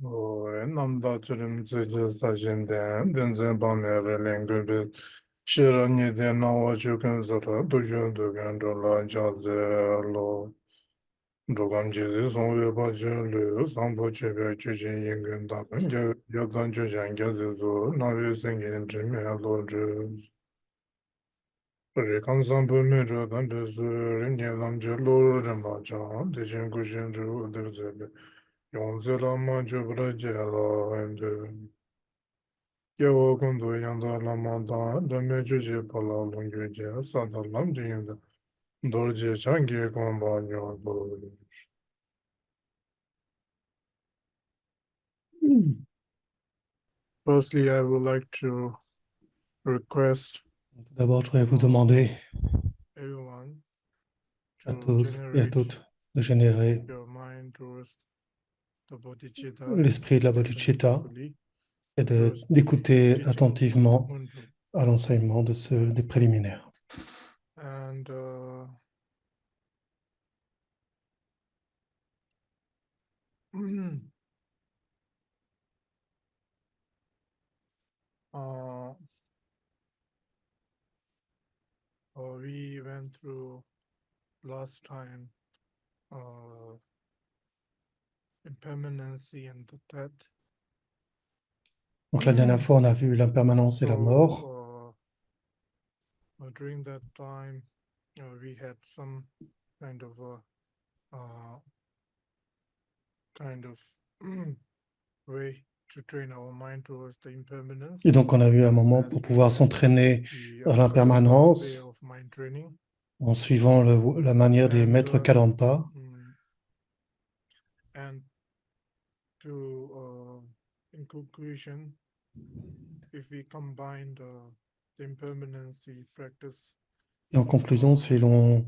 남다 주름 제저 사진된 된전방내를 랭글을 시런이 된 나와 주근서로 도전도 간돌라 자제로 도감지지 송외 바절로 상보체베 주진 인근다 이제 여단 주장겨서 나위 생기는 점에로즈 우리 감상부면서 단데스 rinjelamjelo rimbacha 대신 구신주 들제베 용세라마 주브라제로 엔드 여건도 양다라마다 담메주제 팔라롱게제 사달람제인다 돌제 장게 공방요 보 Firstly, I would like to request Tout d'abord, je voudrais vous demander everyone à to tous et à generate toutes de générer your mind towards the bodhicitta l'esprit de la bodhicitta definitively et towards the d'écouter teachings of the attentivement Kunju. à l'enseignement des préliminaires. And uh, we went through last time impermanency and the death. Donc la dernière fois, on a vu l'impermanence et la mort. So during that time, we had some kind of way to train our mind towards the impermanence. Et donc, on a eu un moment pour pouvoir s'entraîner à l'impermanence way of mind training. en suivant la manière des maîtres Kadampa. And to, in conclusion, if we combine the impermanency practice, Et en conclusion, si l'on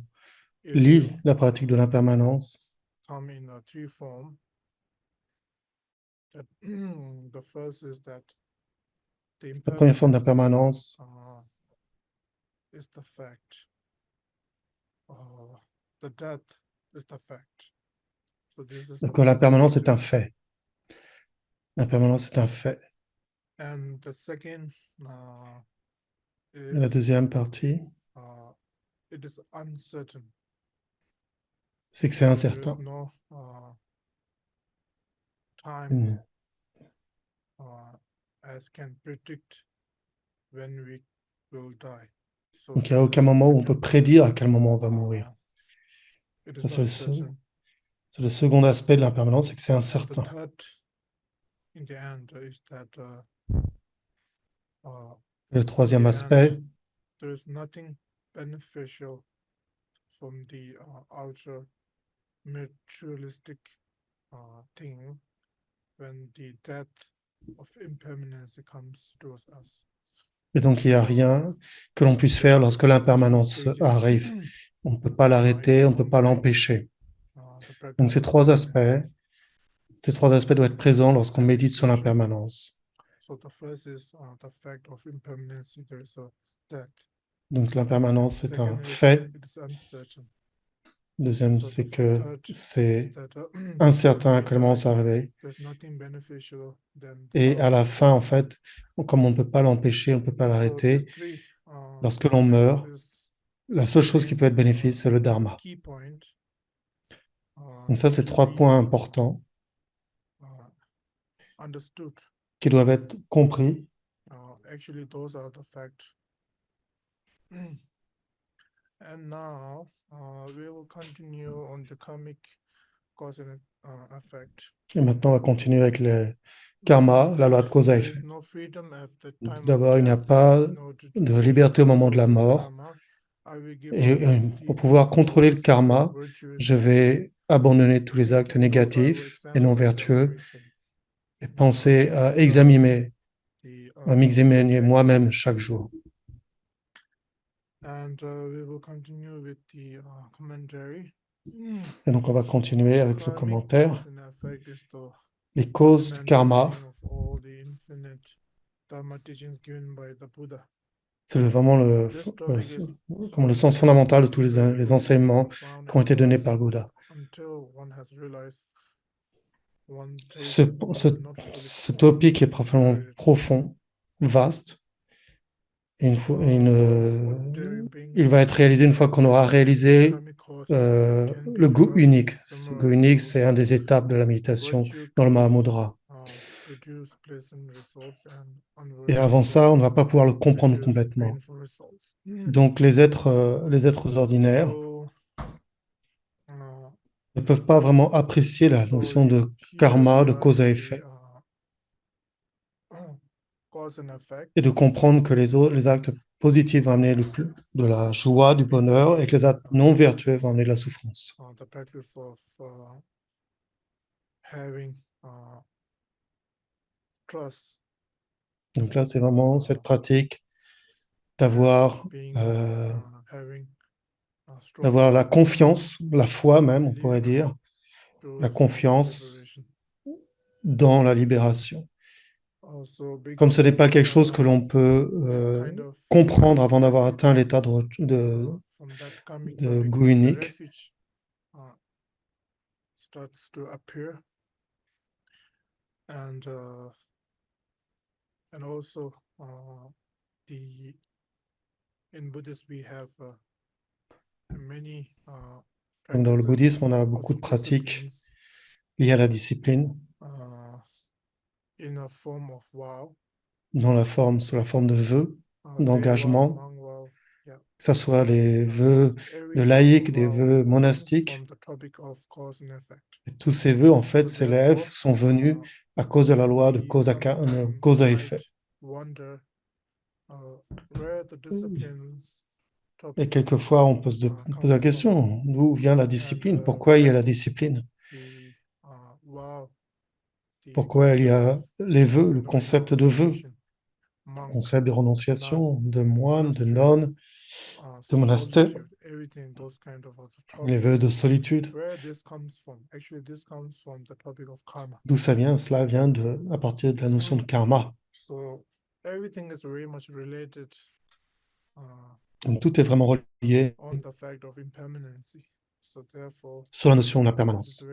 lit la pratique de l'impermanence, come in three forms. That the first is that la première forme d'impermanence is the fact. The death is the fact. So this is que l'impermanence est un fait. L'impermanence est un fait. And the second Et la deuxième partie, it is uncertain. C'est que c'est incertain. There is no time as can predict when we will die. So donc, il n'y a aucun moment où on peut prédire à quel moment on va mourir. Ça, c'est le second aspect de l'impermanence, c'est que c'est incertain. In the end is that, le troisième aspect, there is nothing beneficial from the outer materialistic thing when the death of impermanence comes towards us. Et donc, il n'y a rien que l'on puisse faire lorsque l'impermanence arrive. On ne peut pas l'arrêter, on ne peut pas l'empêcher. Donc, ces trois aspects doivent être présents lorsqu'on médite sur l'impermanence. Donc, l'impermanence, c'est un fait. Deuxième, c'est que c'est incertain à quel moment ça arrive. Et à la fin, en fait, comme on ne peut pas l'empêcher, on ne peut pas l'arrêter, lorsque l'on meurt, la seule chose qui peut être bénéfique, c'est le dharma. Donc ça, c'est trois points importants qui doivent être compris. Actually, those are the facts. And now we will continue on the karmic cause and effect. Et maintenant, on va continuer avec le karma, la loi de cause à effet. D'abord, il n'y a pas de liberté au moment de la mort. Et pour pouvoir contrôler le karma, je vais abandonner tous les actes négatifs et non vertueux et penser à m'examiner moi-même chaque jour. Et donc, on va continuer avec le commentaire. Les causes du karma. C'est vraiment le sens fondamental de tous les enseignements qui ont été donnés par le Bouddha. Ce, ce topic est profondément profond, vaste. Il va être réalisé une fois qu'on aura réalisé le goût unique. Ce goût unique, c'est une des étapes de la méditation dans le Mahamudra. Et avant ça, on ne va pas pouvoir le comprendre complètement. Donc, les êtres ordinaires ne peuvent pas vraiment apprécier la notion de karma, de cause à effet, et de comprendre que les actes positifs vont amener de la joie, du bonheur, et que les actes non vertueux vont amener de la souffrance. Donc là, c'est vraiment cette pratique d'avoir la confiance, la foi même, on pourrait dire, la confiance dans la libération. Comme ce n'est pas quelque chose que l'on peut comprendre avant d'avoir atteint l'état de goût unique, donc dans le bouddhisme, on a beaucoup de pratiques liées à la discipline, sous la forme de vœux, d'engagement, que ce soit les vœux de laïcs, des vœux monastiques. Et tous ces vœux, en fait, s'élèvent, sont venus à cause de la loi de cause à effet. Et quelquefois, on peut se poser la question, d'où vient la discipline? Pourquoi il y a la discipline? Pourquoi il y a les vœux, le concept de vœux, le concept de renonciation, de moine, de nonne, de monastère, les vœux de solitude? D'où ça vient? Cela vient à partir de la notion de karma. Donc tout est vraiment relié sur la notion de la permanence.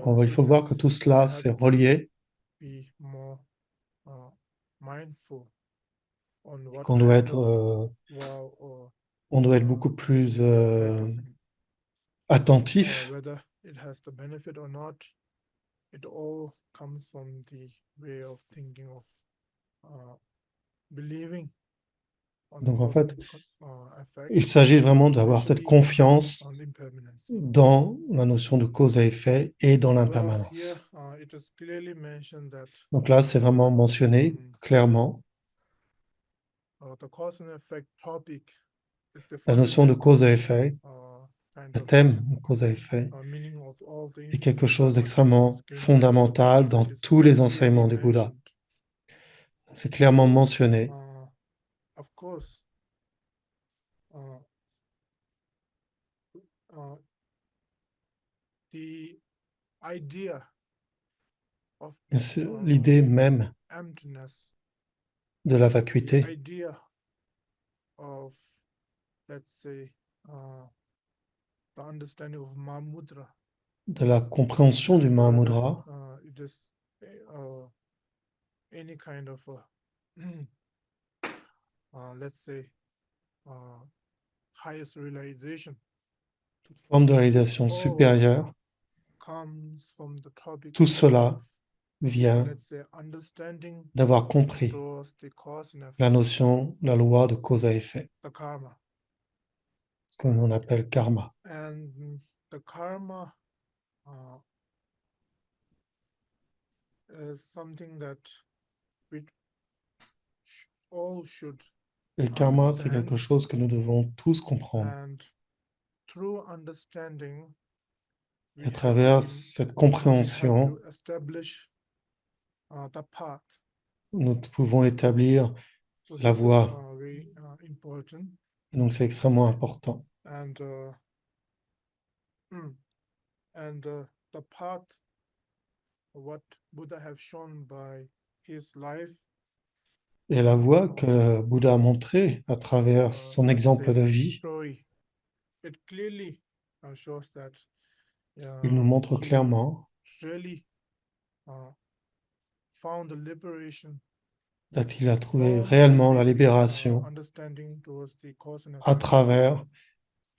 Donc il faut voir que tout cela, c'est relié, et qu'on doit être, on doit être beaucoup plus attentif. Donc en fait, il s'agit vraiment d'avoir cette confiance dans la notion de cause à effet et dans l'impermanence. Donc là, c'est vraiment mentionné clairement. La notion de cause à effet, le thème de cause à effet, est quelque chose d'extrêmement fondamental dans tous les enseignements du Bouddha. C'est clairement mentionné. L'idée même de la vacuité, de la compréhension du Mahamudra, toute forme de réalisation supérieure, tout cela vient d'avoir compris la notion, la loi de cause à effet, ce que l'on appelle karma. Et le karma, c'est quelque chose que nous devons tous comprendre. Et à travers cette compréhension, nous pouvons établir la voie. Et donc, c'est extrêmement important. Et la voie que le Bouddha a montrée à travers son exemple de vie, it clearly shows that il nous montre he clairement really found the liberation qu'il a trouvé from the réellement la basic libération understanding towards the cause and à effect travers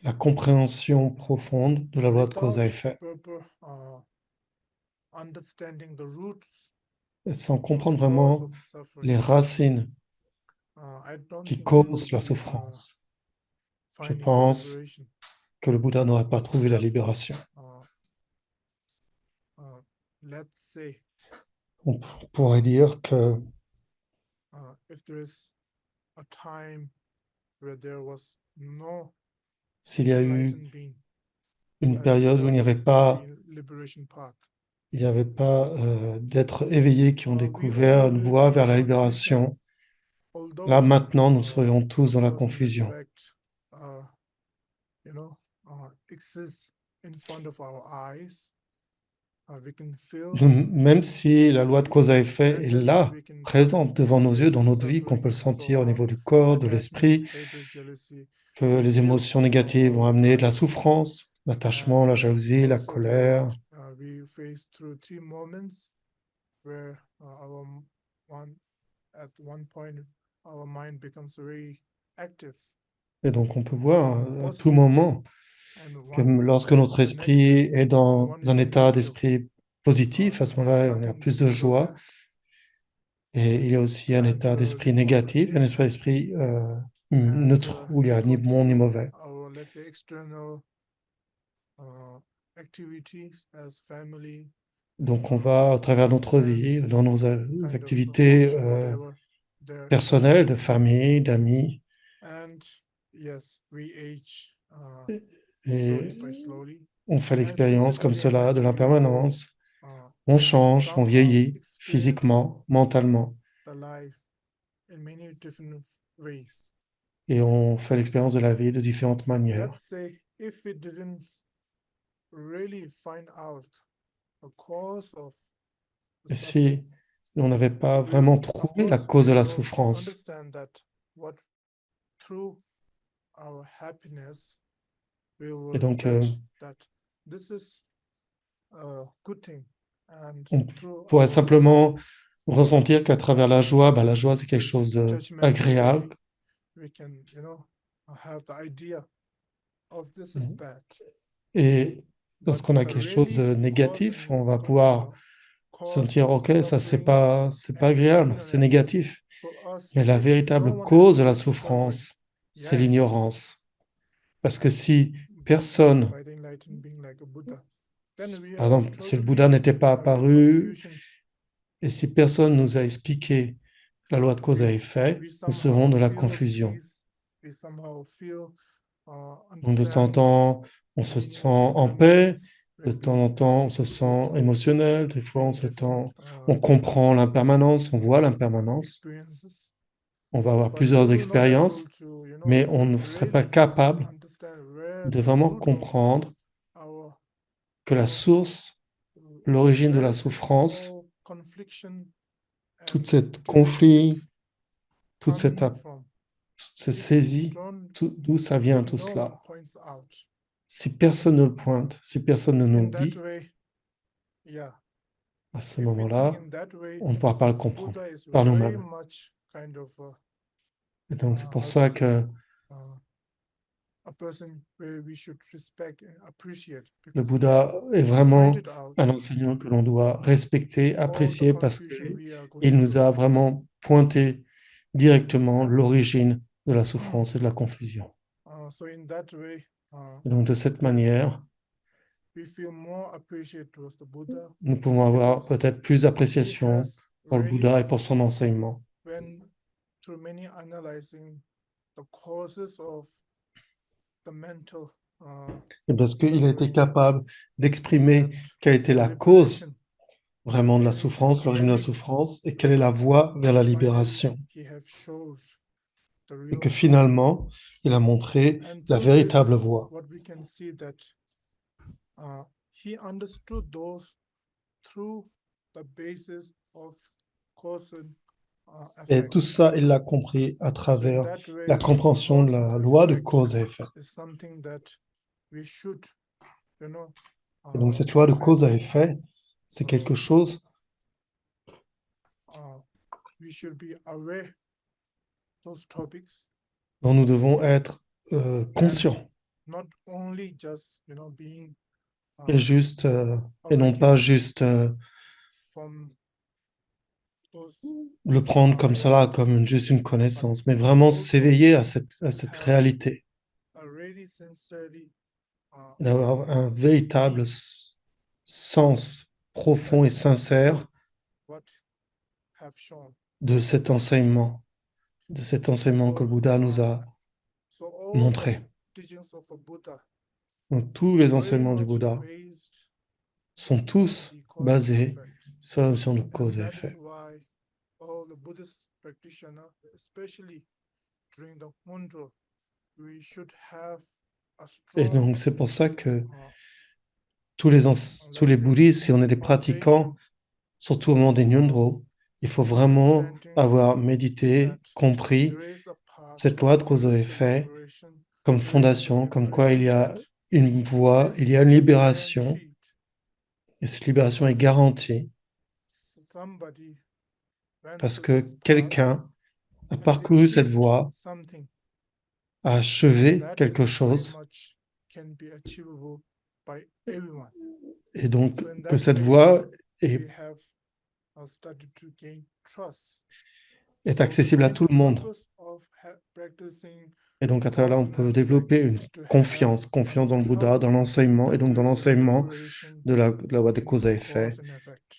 la compréhension profonde de la loi de cause à without effet. proper understanding the roots Et sans of the comprendre cause vraiment of les suffering. racines I don't qui think we will causent la be souffrance, je finding the pense liberation. que le Bouddha n'aurait pas trouvé la Therefore, libération. let's say On pourrait dire que if there is a time where there was no s'il y a eu enlightened being une at the période où front of the liberation path, il n'y avait pas d'êtres éveillés qui ont we all découvert une will voie be vers la free from, libération. Là, although maintenant, nous serions tous the dans la cause and confusion. effect, exists in front of our eyes. We can feel Même si la loi de cause à physically, effet est mentally, là, we can présente devant nos yeux, feel dans notre vie, qu'on peut suffering le and so sentir au niveau on, du corps, de attachment, l'esprit, hatred, jealousy. que We les feel émotions négatives vont all the amener de la time. souffrance, l'attachement, And la jalousie, la also that colère. we face through 3 moments where at one point our mind becomes very active Et donc, on peut voir and à tout positive, moment and que one lorsque notre esprit negative est and dans one un is état neutral. d'esprit positif, à ce moment-là, on a Nothing plus de below joie. that. Et il y a aussi un And état d'esprit the négatif, un this état d'esprit and neutre, où il y we a ni go bon ni through mauvais. our, let's say, external activities as family, Donc, on va, à travers notre vie, friends, dans nos kind of activités function, whatever there personnelles, is. de famille, d'amis, And yes, we age et slowly by slowly. on fait And l'expérience comme physically and cela de mentally, we will l'impermanence. On change, on somehow vieillit experience physiquement, mentalement, the life in many different ways. et on fait l'expérience de la vie de différentes manières. Let's say if we didn't really find out the cause of the Et suffering, si on n'avait pas we, vraiment of trouvé la course, cause we de la will souffrance, understand that what through our happiness we et will donc judge that this is a good thing, and on through pourrait our simplement ressentir qu'à travers la suffering, joie, la joie c'est quelque with chose judgmental d'agréable. way, we can have the idea of this is Mhm. bad, Et but lorsqu'on a the quelque chose de really cause négatif, and on va pouvoir se cause dire, of OK, ça suffering c'est pas and agréable, c'est ignorance négatif. for us, Mais la if no véritable one cause has de la discovered souffrance, c'est yet, l'ignorance. Parce que si because personne, by the enlightened being like a Buddha, then we par are exemple, si le Bouddha totally n'était pas in apparu, confusion. et si personne nous a expliqué la loi de cause à effet, We nous serons somehow de la feel at confusion. peace. We somehow feel Donc de temps en understands temps, on the se meaning sent of en paix, impermanence de when temps we en temps, on se go sent through émotionnel, des fois many different on comprend l'impermanence, on voit l'impermanence, experiences, on va avoir but we plusieurs will not able expériences, to mais on ne serait pas really capable understand where de the vraiment root of comprendre our que la source, l'origine de where la this souffrance, all confliction toute and cette dualistic conflit, toute cette, come from. cette If we saisie, don't, d'où ça vient if tout no one cela? points out, Si personne ne le pointe, si personne ne nous in le that dit, way, yeah, à ce if we think moment-là, in that way, on ne pourra pas le comprendre Buddha is par very nous-mêmes. much kind of Et donc, c'est pour how to ça say que uh, a person where we should respect and appreciate le because he have Bouddha est vraiment pointed out un enseignant que l'on doit respecter, all the apprécier, parce confusion qu'il we are going nous through. a vraiment pointé directement Yeah. l'origine de la souffrance et de la confusion. So in that way, Et donc, de cette yes, manière, we feel more appreciate towards the Buddha nous pouvons avoir because peut-être plus he d'appréciation has pour le really, Bouddha et pour son enseignement. when through many analyzing the causes of the mental Et parce qu'il a été suffering capable d'exprimer and quelle était the la cause liberation, vraiment de la and souffrance, l'origine de la clearly souffrance, et quelle est la voie vers la finally libération. he have shows the Et real que path, finalement, il a montré and la through this véritable voie. what we can see that he understood those through the basis of cause and Et tout effect. ça, il l'a compris à So in travers that la way, compréhension de cause la and loi de effect cause et effet. is something that we should, you know, Et donc, cette loi de kind cause à of effet, c'est uh, quelque chose uh, we should be aware those topics dont nous devons être and conscients not only just being et juste, et non pas awakened juste from those le prendre comme cela, reality, comme juste une but connaissance, mais vraiment also s'éveiller à cette have réalité, a really sincerely d'avoir un véritable belief sens that profond et this is sincère true, what have shown de or cet Buddha have shown. enseignement que So, le Bouddha nous a so all the montré. teachings of a Buddha Donc, tous les very enseignements du much Bouddha based sont on tous the cause and basés effect. sur la notion de And cause et that is effet. why all the Buddhist practitioners, especially during the Mundro, we should have a Et strong, donc, c'est pour ça que uh, tous let's les say, bouddhistes, si on est des pratiquants, foundation surtout au moment des of Nyundro, il faut vraiment understanding avoir médité, that compris there is a path, cette loi de cause there et is a effet liberation, comme there is a fondation, comme quoi il liberation y that a une voie, il is y a une libération, guaranteed. et cette libération est Because garantie somebody went parce through que this path quelqu'un a and parcouru cette achieved voie, something, a and achevé that quelque is very chose, much can be achievable by everyone. et donc So in que that cette way, voie est, we have started to gain trust. est So the accessible à main tout le monde. purpose of practicing Et donc à travers là, cause on and peut effect développer une is to have confiance, a confiance dans le Bouddha, dans trust l'enseignement, et that donc there dans is a l'enseignement liberation de la loi de in cause the à cause effet. and effect.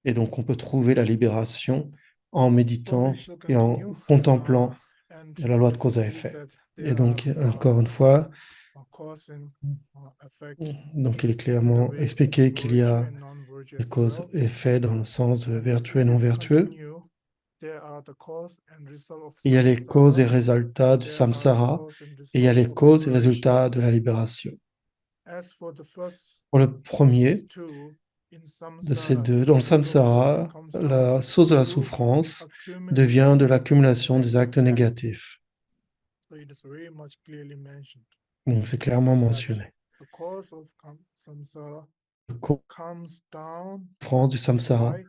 Et donc on peut trouver la libération en So we méditant shall et en continue, contemplant and la loi de as cause we à believe effet. that Et there are donc, encore une fois, a cause and effect donc il est in the clairement way of expliqué qu'il y virtue a and non-virtue des as causes well. et effets dans le sens de And vertueux et if non we vertueux. continue, there are the cause and result of Il y a les causes et samsara, résultats and du there are the samsara, cause and et il y a result les of causes et résultats de liberations. la libération. As for the first Pour le of these premier two, in de ces samsara, deux, dans the le root of suffering samsara, comes down la source de la to souffrance devient accumulating de l'accumulation des negative actes acts. négatifs. So it is very much clearly mentioned Donc c'est clairement that mentionné. the cause of samsara La cause comes down de la souffrance du samsara by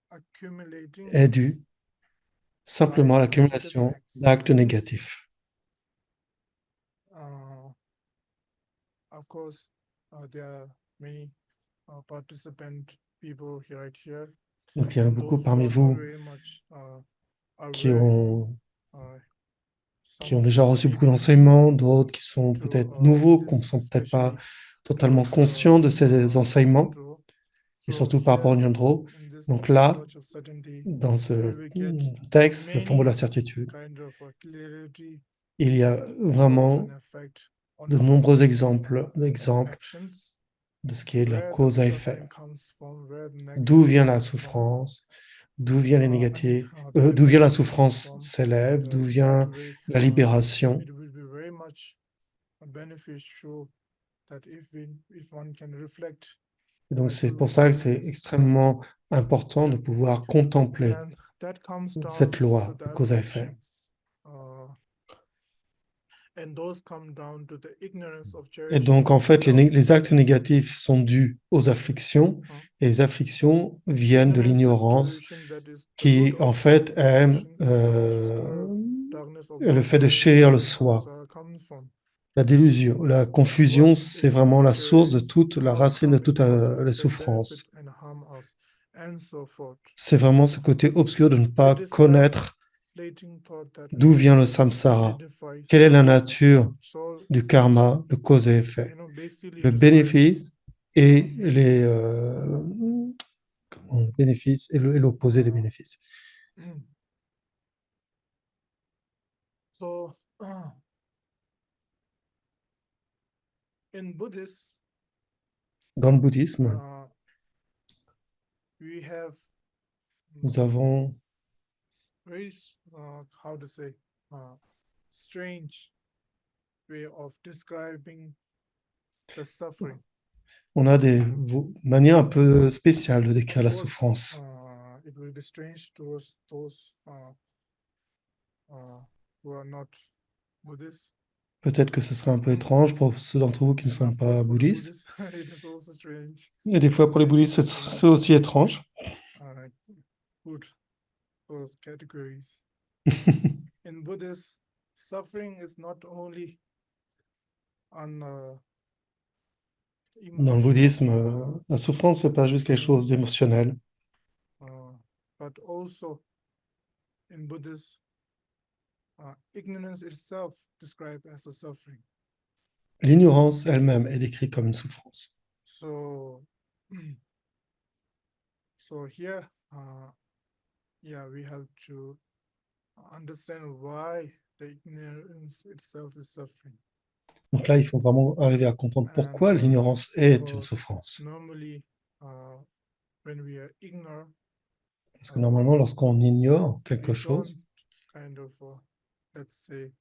accumulating est due by simplement à negative l'accumulation acts. d'actes négatifs. Uh, of course, there are many participant people right here, Donc il y en a and beaucoup those who parmi are not vous very much qui aware. ont, qui Some ont déjà people reçu may beaucoup be new d'enseignements, d'autres qui sont to peut-être nouveaux, qui ne Buddhist, sont peut-être pas especially totalement towards conscients de ces enseignements, Mundro. et So surtout par rapport au here Nyandro. in this Donc là, Torch of Certainty, dans we ce will get texte, le flambeau de la many certitude, kind of clarity il y a of cause and vraiment effect on de the nombreux whole exemples actions, de ce qui est de la where the cause à effet. suffering comes from, where the D'où negative vient la comes from, souffrance, d'où vient les and négativités, the d'où vient la liberation comes souffrance from, and s'élève, d'où that vient way la libération. it will be very much beneficial that if one can reflect Et donc by c'est following pour ça que some of c'est this, extrêmement important de pouvoir contempler and that comes down cette to loi the de cause à effet. afflictions, and those come down to the ignorance of Et cherishing donc en fait, oneself. les actes négatifs sont dus aux afflictions, et les afflictions viennent de Ignorance and l'ignorance delusion, that is the root qui en of fait aime delusion, is the obscure darkness of le one fait de mind chérir le where soi. samsara comes from. La délusion, la And what confusion, c'est its vraiment la nature source de is, toute, la how racine de come toutes it works, les affect, benefit, souffrances. and harm us, and so forth. C'est vraiment ce côté obscur de ne pas It is the connaître fleeting thought that d'où vient le samsara, quelle est la identifies. nature So du each, karma, de cause et effet, basically le describes bénéfice et many les things. bénéfices et l'opposé des bénéfices. So in Buddhist, Dans le bouddhisme, we have nous avons very how to say strange way of describing the suffering. on a des manières un peu spéciales de décrire Of la course, souffrance. it will be strange to those who are not Buddhists. Peut-être que ce serait un peu étrange pour ceux d'entre vous qui ne And sont of course, pas for the bouddhistes. Buddhists, it is also strange. Et des fois, pour les They bouddhistes, cannot c'est aussi étrange. put those categories. In Buddhism, suffering is not only on Dans le emotional, bouddhisme, la souffrance, c'est pas juste quelque chose d'émotionnel, but also in Buddhism, ignorance itself described as a suffering. l'ignorance elle-même est décrite comme une souffrance. So, so here, yeah, we have to understand why the ignorance itself is suffering. Donc là, il faut vraiment arriver à comprendre pourquoi l'ignorance est une Because souffrance. normally, when we are ignorant, Parce que normalement, lorsqu'on ignore quelque we chose, don't kind of, let's say,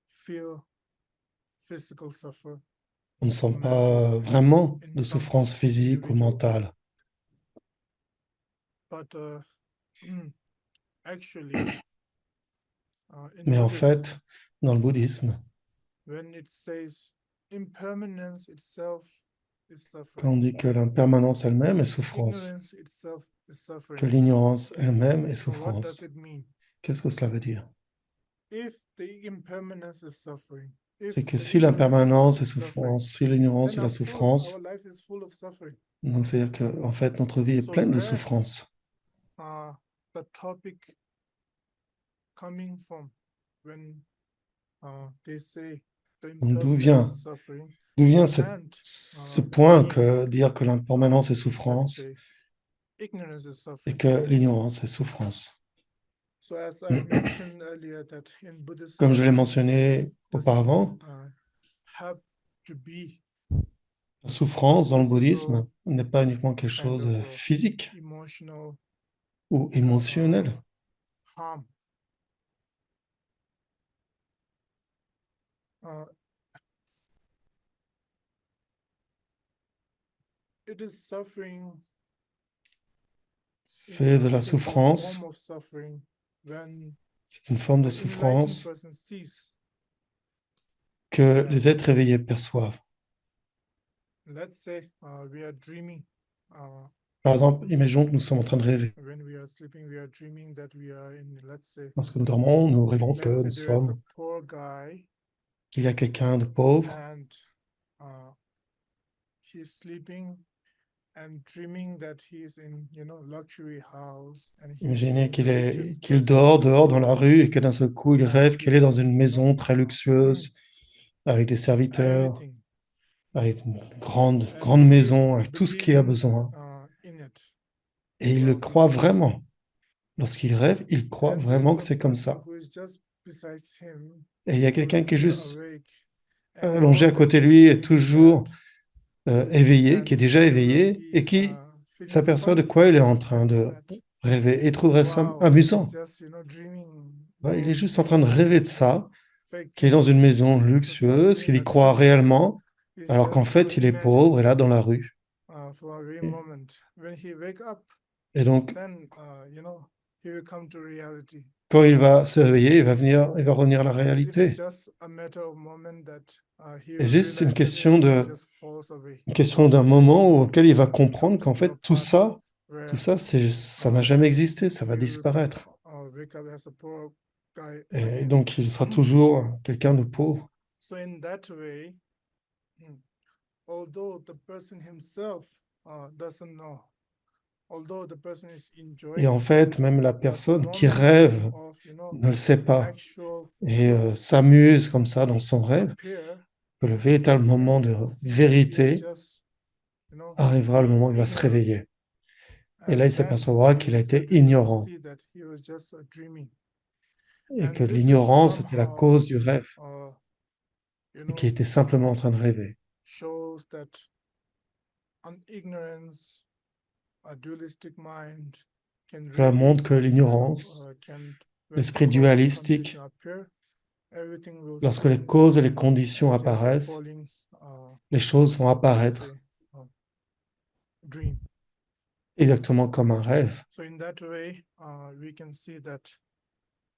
feel physical suffer, on ne sent mental, pas vraiment in de some souffrance physique ou individual. mentale. But actually, in Mais en Buddhism, fait, dans le bouddhisme, when it says impermanence itself is quand on suffering, dit que l'impermanence elle-même est souffrance, ignorance itself is que suffering, l'ignorance elle-même est so what does souffrance, it mean? qu'est-ce que cela veut dire? If the impermanence is suffering, C'est if que the si ignorance l'impermanence est is suffering, souffrance, si l'ignorance then est la of course our souffrance, life is full of suffering. donc c'est-à-dire que en fait notre vie est So pleine de where souffrance. the topic coming from when they say the Donc impermanence is suffering, d'où vient and ce point being, que dire que l'impermanence est let's souffrance say, ignorance is et suffering. que l'ignorance est souffrance? So as I mentioned earlier, that in Buddhist Comme je l'ai suffering mentionné doesn't auparavant, have to be la souffrance dans le physical bouddhisme n'est pas uniquement quelque kind chose of physique emotional ou émotionnel. harm. It is suffering. C'est de la It is a souffrance, form of suffering when c'est une forme de the enlightened souffrance person sees. que les êtres éveillés perçoivent. Let's say we are dreaming. Par exemple, imaginons que nous sommes en train de rêver. When we are sleeping, we are dreaming that we are in, let's say, Lorsque nous dormons, nous rêvons que let's say nous there is a sommes, poor guy qu'il y a quelqu'un de pauvre, and he's sleeping and dreaming that he's in, luxury house and he will imaginez be the richest qu'il person dort in the dehors dans world. la rue et que d'un seul coup, il rêve He qu'il est dans une has, maison très luxueuse, avec des serviteurs, everything. avec une grande, And grande he is maison, avec tout ce qu'il a believing besoin. in it. Et il le croit vraiment. Lorsqu'il rêve, il croit And there is vraiment que a c'est comme person ça. who is just beside him, Et il y a who quelqu'un is qui est still juste awake and allongé knows à that côté he de is lui et dreaming toujours éveillé, qui est and déjà he will éveillé et be qui feeling s'aperçoit de funny quoi il est to en the train fact de that rêver et trouverait ça wow, amusant. he's just dreaming Ouais, il est juste en those train de rêver de ça, fake qu'il est dans une dreams. maison This is not luxueuse, really qu'il y a croit dream. réellement, He's alors qu'en just fait, il est imagining pauvre et là dans la rue. for a very Et, moment. When he wake up, et donc, then he will come to reality. quand il va se réveiller, il va revenir à la It is réalité. just a matter of moment that he C'est will juste realize that everything just falls away. une question d'un moment auquel il va Everything comprendre comes qu'en to a fait, tout part ça, where ça n'a jamais existé, ça he va will disparaître. wake up as a poor guy Et again. donc, il sera toujours quelqu'un de pauvre. So in that way, although the person himself doesn't know, although the person is Et en enjoying fait, même la the personne qui moment rêve of ne le sait pas actual et truth s'amuse comme ça dans son rêve, appear, que le véritable then moment he de will see that he is vérité just arrivera le moment où il va se ignorant. réveiller. Et là, And il then s'apercevra he qu'il a will été certainly ignorant see that he was just dreaming. et que And this is l'ignorance était la somehow, cause du rêve et qu'il était simplement en train de rêver. shows that an ignorance, a dualistic mind can Cela montre really que l'ignorance, when the l'esprit cause and dualistique, condition appear, everything will lorsque les causes et les conditions apparaissent, falling, les choses vont let's apparaître say, dream. exactement comme un rêve. So in that way, we can see that,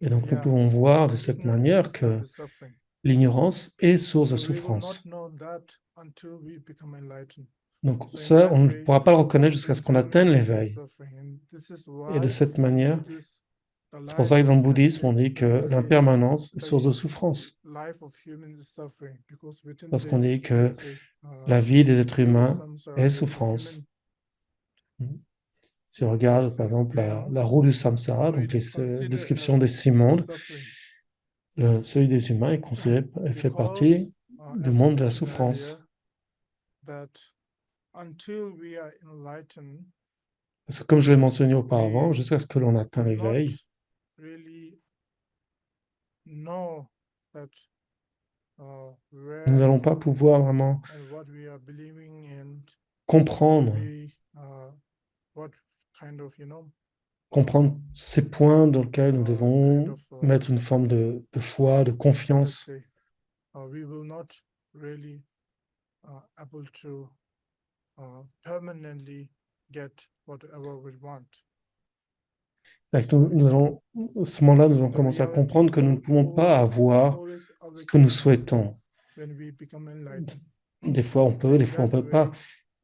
Et donc, nous yeah, pouvons voir de the cette ignorance manière itself que is suffering. l'ignorance est source de So we will not souffrance. know that until we become enlightened. Donc, So in ça, that on ne way, pourra pas le reconnaître the jusqu'à ce qu'on atteigne impermanence is l'éveil. suffering. And this is Et de why cette in manière, Buddhist, the c'est pour ça life, que dans le let's bouddhisme, say, on dit que when we say l'impermanence est source de the souffrance. life of human is suffering, because within Parce qu'on the, dit que let's say, la vie des êtres wheel of humains samsara, est there's a human, souffrance. Si on regarde, par exemple, you know, la roue du samsara, so donc it is les considered descriptions des as 6 mondes, suffering. celui des humains est considéré, fait Because, partie du as I monde de la mentioned earlier, souffrance. that until we are enlightened, Parce que comme je l'ai mentionné auparavant, we jusqu'à ce que l'on atteint will not l'éveil, really know that nous where n'allons pas pouvoir vraiment and what we are believing and comprendre, what kind of, comprendre ces points dans lesquels nous kind devons of, mettre une forme de foi, de let's confiance. say, we will not really able to permanently get whatever we want. Donc, So nous allons, à ce moment-là, nous allons the commencer à comprendre reality que nous ne pouvons pas avoir always ce que nous awakens souhaitons. when we become enlightened. Des fois, on So peut, des in fois, on that peut pas. way,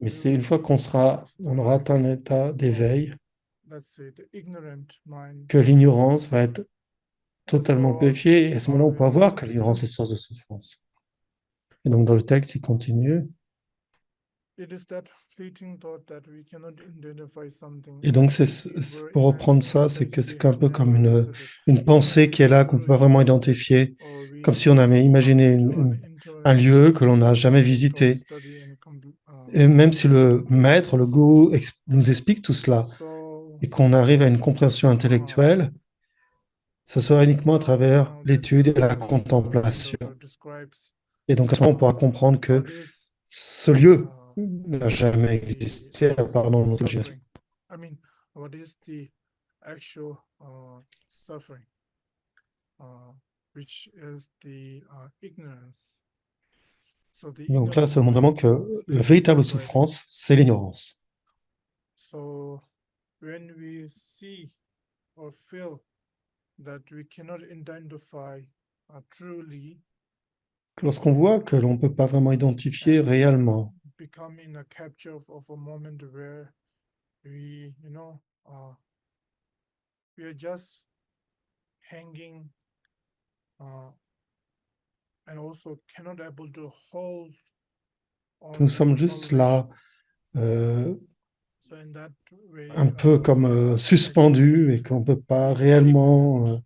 Mais we c'est une will fois realize the on aura life atteint un état of, d'éveil let's say, the ignorant mind que is l'ignorance va suffering. être totalement So purifiée. Et à ce moment-là, on peut in voir que particular, l'ignorance est source de souffrance. Et donc, dans le texte, il continue. it is that fleeting thought that we cannot identify something Et donc, as if it were pour reprendre imaginary ça, c'est place que we c'est un have peu comme never visited, une pensée qui est là, qu'on ne never peut pas vraiment experienced, identifier, or comme we si on avait imaginé un lieu que l'on n'a jamais don't visité. study and Et même si le contemplate maître, it. le gourou, nous explique tout cela So et qu'on arrive à une compréhension intellectuelle, ce sera uniquement à travers this l'étude et la kind contemplation. of describes Et donc, à ce moment, on pourra comprendre que what is ce lieu n'a jamais the existé, à part dans notre imagination. suffering. I mean, what is the actual suffering, which is the ignorance. So the Donc là, ignorant ça montre vraiment mind que is la basically véritable describing. souffrance, c'est l'ignorance. So when we see or feel that we cannot identify truly Lorsqu'on voit que l'on ne peut pas vraiment identifier and réellement, become in a capture of a moment where we, we are just hanging and also cannot able to hold que nous on sommes those juste là, observations. So in that way, un peu comme suspendus et qu'on ne peut pas the réellement impermanent,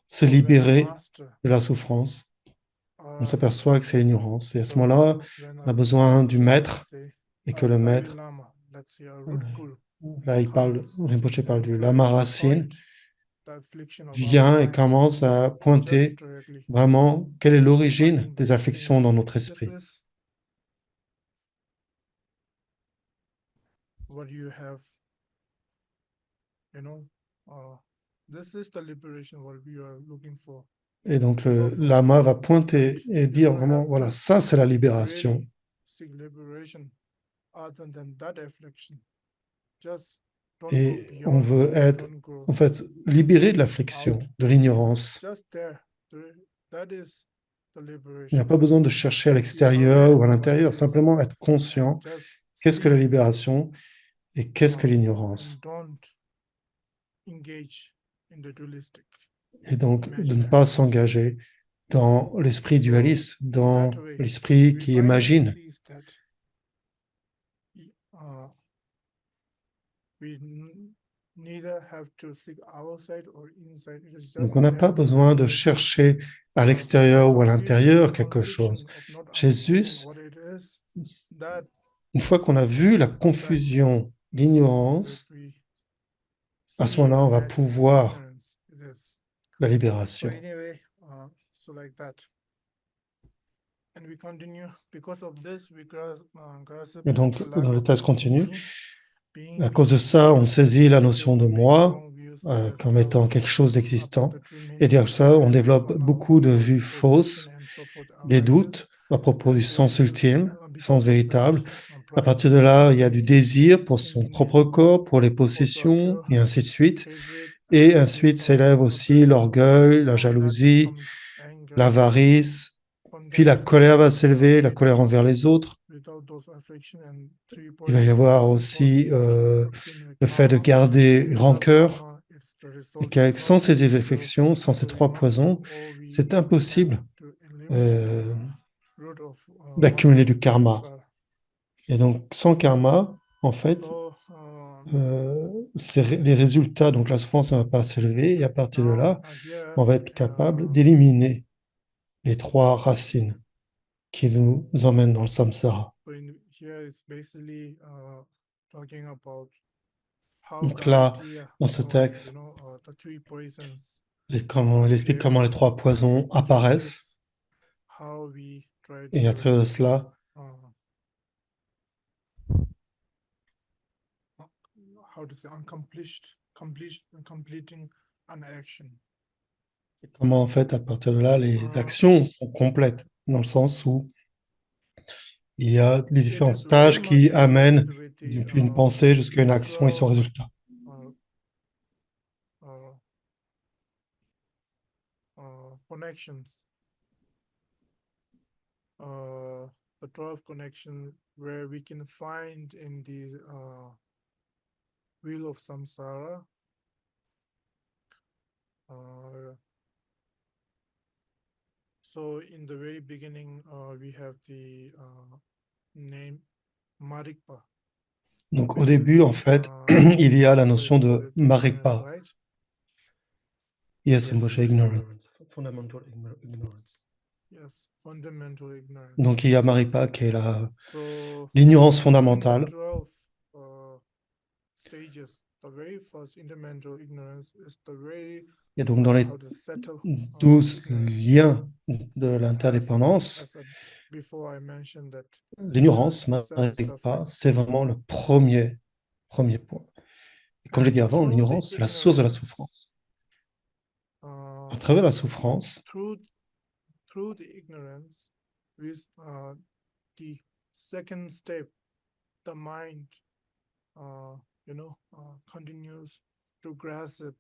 se or when a libérer master de la souffrance. On or s'aperçoit que c'est l'ignorance. Et à ce so moment-là, when on a a besoin du master, maître let's say et a que le Dalai maître, Lama, let's say a root guru, là, comes Rinpoche parle and du try lama to racine, point the affliction of our vient et mind commence à just pointer directly, vraiment quelle est l'origine pointing, des afflictions saying dans notre this esprit. is what you have, this is the liberation what we are looking for. Et donc So le from lama va that, pointer et you dire don't vraiment, have voilà, to ça c'est la libération. really seek liberation other than that affliction. Just don't go Et on beyond, veut être, don't go en fait, libéré de l'affliction, out. de l'ignorance. Just there. That is the Il n'y a liberation. pas besoin de chercher à Just be l'extérieur aware ou à what it l'intérieur, is simplement être and conscient just qu'est-ce que la see libération et qu'est-ce que and l'ignorance. don't engage in the dualistic Et donc de ne pas imagination. s'engager dans l'esprit So dualiste, in dans that way, l'esprit we qui finally imagine. see that we neither have to seek outside or inside. It is Donc just on n'a pas there besoin de that chercher à the l'extérieur ou à confusion l'intérieur quelque chose. conviction of not understanding Jésus, what it is, that une fois is qu'on a vu la affect confusion, what l'ignorance, we à ce see moment-là, on va as pouvoir ignorance it is. la So libération. anyway, so like that. And we continue because of this we grasp Et donc, the lack dans le of texte continue, me à being cause de being ça, on noted, saisit la we notion de developing moi wrong views comme self-doubt étant quelque chose about d'existant. the true Et meaning dire of ça, on awareness développe on our beaucoup de own vues perception fausses, and so forth des arises, doutes à propos du and sens delusions ultime, du sens because of that véritable. À partir de là, il y a du désir pour son propre corps, pour les possessions, et ainsi de suite. Et ensuite s'élève aussi l'orgueil, la jalousie, l'avarice, puis la colère va s'élever, la colère envers les autres. Il va y avoir aussi le fait de garder une rancœur, et sans ces réflexions, sans ces trois poisons, c'est impossible euh, d'accumuler du karma. Et donc, sans karma, en fait, les résultats, donc la souffrance ne va pas s'élever, et à partir de là, on va être capable d'éliminer les trois racines qui nous emmènent dans le samsara. Donc là, dans ce texte, il explique comment les trois poisons apparaissent, et à travers de cela, comment en fait, à partir de là, les actions sont complètes, dans le sens où il y a les différents stages qui amènent depuis une pensée jusqu'à une action et son résultat. Connections. The 12 connection where we can find in the wheel of samsara. So in the very beginning, we have the name Marikpa. Donc au début, en fait, il y a la notion de Marikpa. Yes, Rinpoche, ignorance. Fundamental ignorance. Yes, fundamental ignorance. Donc il y a Marikpa qui est l'ignorance fondamentale. Et donc dans les 12 liens de l'interdépendance, l'ignorance, Marikpa, c'est vraiment le premier point. Et comme j'ai dit avant, l'ignorance, c'est la source de la souffrance. À travers la souffrance, through the ignorance, with the second step, the mind, continues to grasp.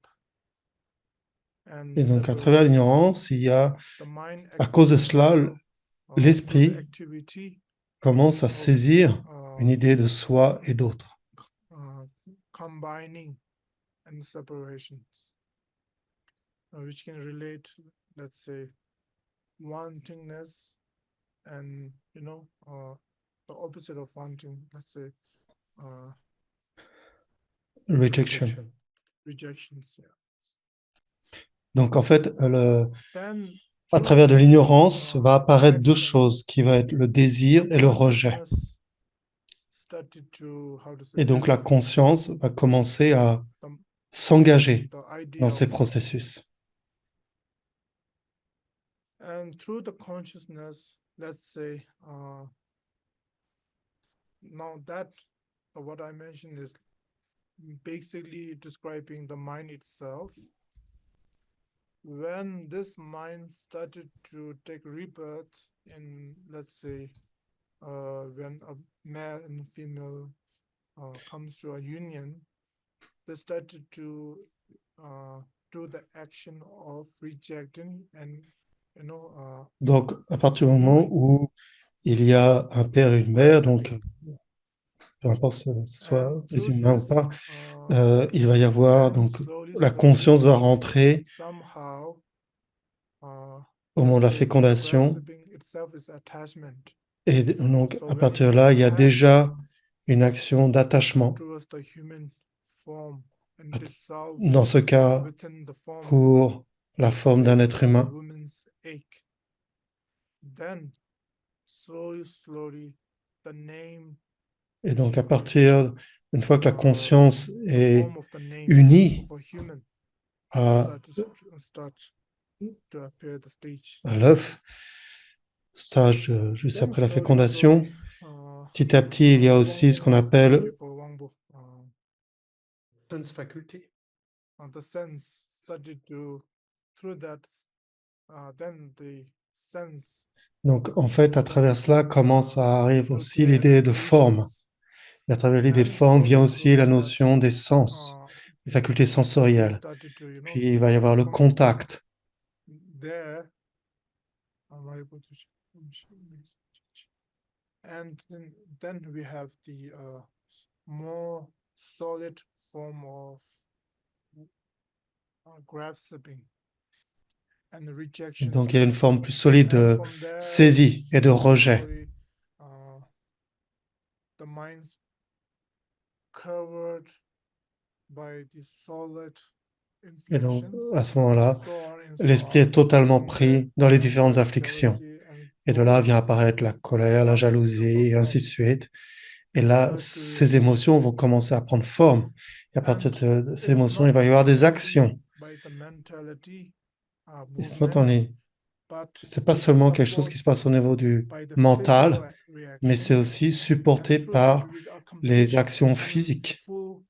Et donc à travers l'ignorance, il y a, à cause de cela, l'esprit commence à saisir une idée de soi et d'autre. Combining and separations, which can relate, let's say, wantingness and the opposite of wanting, let's say, rejection. Rejections, yeah. Donc en fait, à travers de l'ignorance va apparaître deux choses qui vont être le désir et le rejet. Et donc la conscience va commencer à s'engager dans ces processus. And through the consciousness, let's say, now that what I mentioned is basically describing the mind itself. When this mind started to take rebirth in, let's say, when a male and female comes to a union, they started to do the action of rejecting and donc, à partir du moment où il y a un père et une mère, donc peu importe ce soit les humains ou pas, il va y avoir donc la conscience va rentrer au moment de la fécondation. Et donc, à partir de là, il y a déjà une action d'attachement. Dans ce cas, pour la forme d'un être humain. Et donc, à partir, une fois que la conscience est unie à l'œuf, stage juste après la fécondation, petit à petit, il y a aussi ce qu'on appelle sense faculty. Donc, en fait, à travers cela, commence à arriver aussi l'idée de forme. Et à travers l'idée de And forme vient slowly, aussi la slowly that notion des sens, uh, des facultés we sensorielles. started to, Puis il va y avoir le from contact. there, am I able to and then we have the more solid form of grasping and rejection. Donc il y a une forme plus solide And de from there, saisie et de rejet. slowly, the mind's covered by the solid Et donc inflections, à ce moment-là, so on and so l'esprit est on. totalement From there, pris dans les comes différentes the afflictions. jealousy and Et de là those vient apparaître la colère, la starts to jalousie, et ainsi de perform, suite. Et là, start to ces erupt. émotions vont commencer à prendre forme. Et à partir And de ces it's émotions, il not va y avoir des only actions. by the mentality It's not movement, only, but c'est pas it seulement quelque chose qui se passe au supports niveau du by the physical mental, mais c'est reaction, aussi and supporté through that par with a les complete actions and physiques. full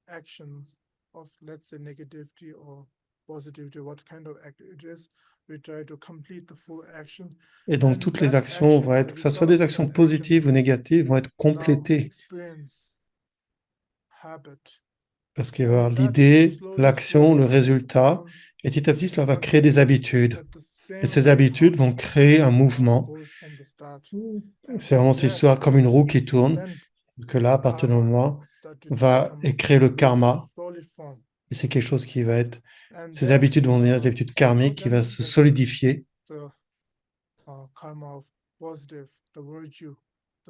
actions of, let's say, negativity or positivity, what kind of act it is, we try to complete the full action. Et donc And toutes les that actions vont action, être, the que ce soit result des of actions that action positives ou is négatives, vont être now complétées. experience habit. Parce qu'il va y avoir And that l'idée, slowly, l'action, le slowly résultat, becomes et petit à petit, cela va not créer des noticed habitudes. at the Et same ces time how habitudes vont the créer un mouvement. goes from the start. And C'est from vraiment cette there, histoire comme une roue qui tourne, then que là, à partir du karma moment, started to va become créer le very karma. solid form. Et c'est quelque chose qui va être, And ces then, habitudes vont devenir des habitudes so karmiques qui va then se there's solidifier. the karma of positive, the virtue,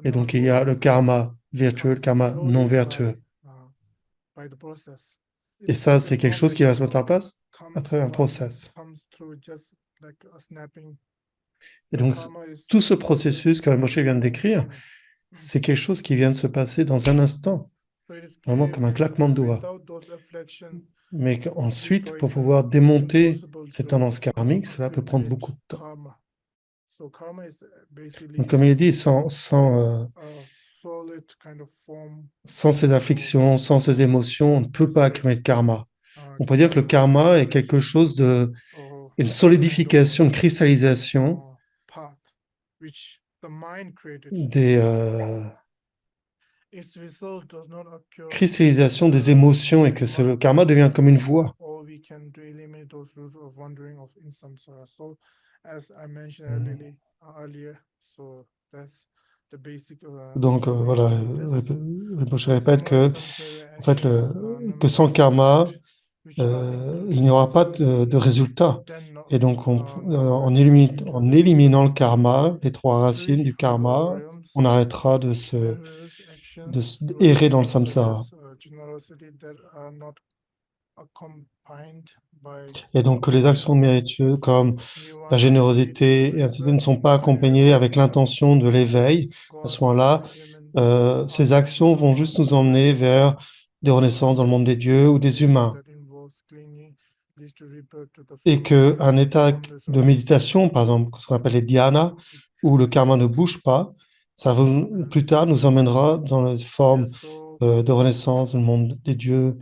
the Et donc, il y a le non-virtue karma vertueux, le comes karma non slowly vertueux. by the process. Et It's, ça, c'est it's quelque not chose like qui va se mettre en place à comes travers un not process. comes through just like a snapping. Et The donc, karma is tout ce a process processus que Moshe very vient de long décrire, time. c'est quelque chose qui vient de se passer dans un instant, So it is vraiment clearly comme un mentioned claquement that de doigts. without those affliction, Mais qu'ensuite, pour pouvoir situations, it's démonter impossible cette to tendance karmique, cela peut prendre accumulate beaucoup de temps. karma. So karma is basically Donc, comme il dit, a solid kind of form sans ces of, afflictions, sans ces émotions, on ne peut let's pas say, accumuler de karma. On peut dire que le divine karma est quelque intervention chose de, or une kind of solidification, une cristallisation path which the mind created. des, Its result does not occur cristallisation des in émotions et straight que le must karma devient comme une voie. or we can to eliminate those roots of wandering of in samsara. So, as I mentioned earlier, so that's the basic Donc voilà, explanation of this. je There's répète more que, samsara en fait, actions, que sans numerous, karma, but which are il included n'y aura in pas the de résultat. ten Et donc, non-virtue into en the éliminant le karma, les trois racines three du lower karma, realms, on arrêtera various actions errer dans le such samsara. as generosity that are not accompanied by Et donc, que les actions intention méritueuses of comme la nirvana lead to générosité et ainsi de suite ne rebirth sont pas in various accompagnées avec forms l'intention de as l'éveil, à ce gods moment-là, or human ces other actions vont juste nous emmener vers des renaissances dans le monde des dieux ou des meditation humains. that involves clinging leads to rebirth to the Et qu'un état de méditation, par exemple, ce qu'on appelle les dhyana, où le karma ne bouge pas, plus tard nous emmènera dans la forme de renaissance dans le monde des dieux,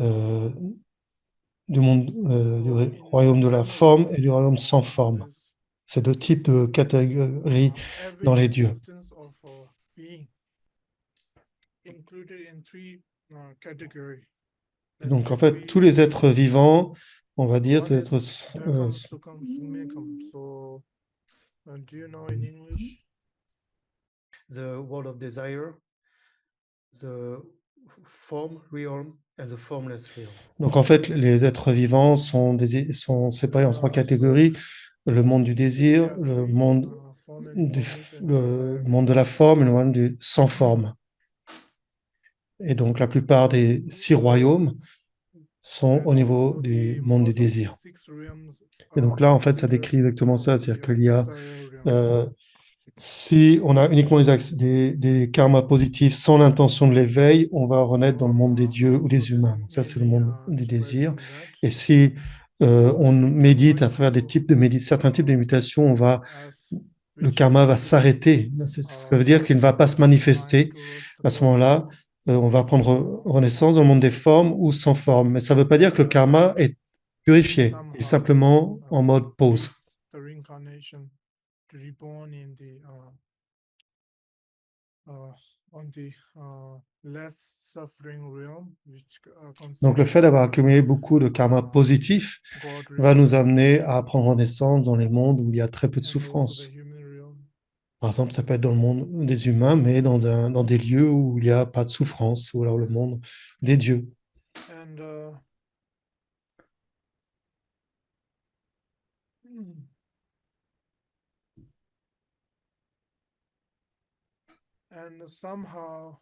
euh, du royaume de la forme et du royaume sans forme. Ces deux types de catégories dans every les dieux. existence of being included in three categories. Et donc, en fait, tous les êtres vivants, on va dire, One tous les is êtres, Dekam, Sukam, Sumekam. So, do you know in English? the world of desire, the form realm and the formless realm. Donc en fait, les êtres vivants sont séparés en trois catégories: le monde du désir, le monde le monde de la forme et le monde du sans forme. Et donc la plupart des 6 royaumes sont au niveau du monde du désir. Et donc là, en fait, ça décrit exactement ça, c'est-à-dire qu'il y a si on a uniquement des karmas positifs sans l'intention de l'éveil, on va renaître dans le monde des dieux ou des humains. Donc ça, c'est le monde du désir. Et si on médite à travers certains types de méditation, le karma va s'arrêter. Ça veut dire qu'il ne va pas se manifester. À ce moment-là, on va prendre renaissance dans le monde des formes ou sans forme. Mais ça ne veut pas dire que le karma est purifié. Il est simplement en mode pause. To reborn in the on the less suffering realm, which Donc le fait d'avoir accumulé beaucoup de karma positif God va nous resides, amener à prendre naissance dans les mondes où il y a très peu de and also the souffrance. human realm. Par exemple, ça peut être dans le monde des humains, mais dans des lieux où il n'y a pas de souffrance, ou alors le monde des dieux. And and somehow,